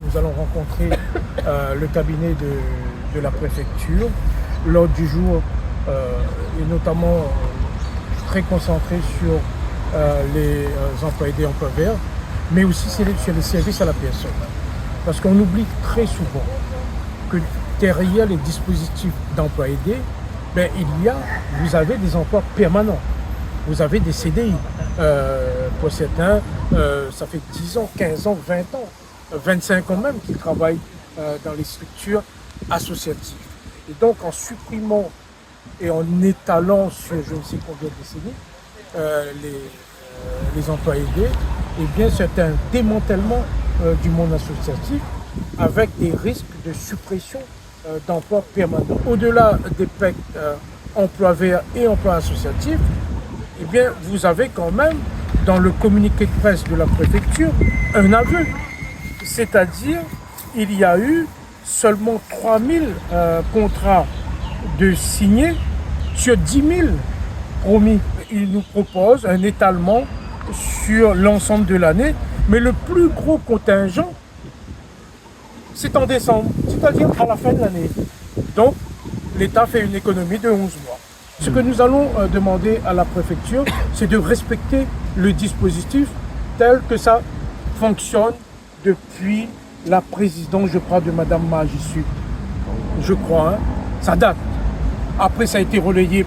nous allons rencontrer le cabinet de la préfecture. L'ordre du jour est notamment très concentré sur les emplois aidés, emplois verts, mais aussi sur les services à la personne. Parce qu'on oublie très souvent que derrière les dispositifs d'emploi aidé, vous avez des emplois permanents. Vous avez des CDI. Pour certains, ça fait 10 ans, 15 ans, 20 ans, 25 ans même qu'ils travaillent dans les structures associatives. Et donc, en supprimant et en étalant sur je ne sais combien de décennies les emplois aidés, eh bien, c'est un démantèlement du monde associatif avec des risques de suppression d'emplois permanents. Au-delà des PEC, emploi vert et emploi associatif, eh bien, vous avez quand même, dans le communiqué de presse de la préfecture, un aveu. C'est-à-dire, il y a eu seulement 3000 contrats de signés sur 10 000 promis. Il nous propose un étalement sur l'ensemble de l'année, mais le plus gros contingent, c'est en décembre, c'est-à-dire à la fin de l'année. Donc, l'État fait une économie de 11 mois. Ce que nous allons demander à la préfecture, c'est de respecter le dispositif tel que ça fonctionne depuis la présidence, je crois, de Madame Magissu. Je crois, ça date. Après, ça a été relayé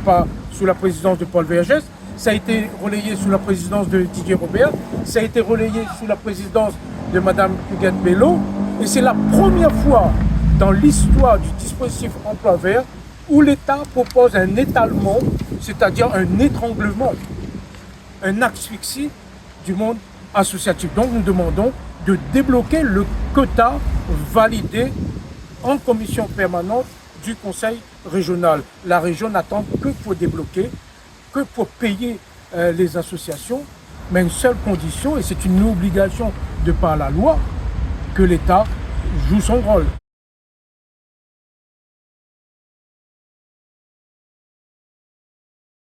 sous la présidence de Paul Vergès, ça a été relayé sous la présidence de Didier Robert, ça a été relayé sous la présidence de Madame Huguette Bello, et c'est la première fois dans l'histoire du dispositif emploi vert où l'État propose un étalement, c'est-à-dire un étranglement, un asphyxie du monde associatif. Donc nous demandons de débloquer le quota validé en commission permanente du Conseil régional. La région n'attend que pour débloquer, que pour payer les associations, mais une seule condition, et c'est une obligation de par la loi, que l'État joue son rôle.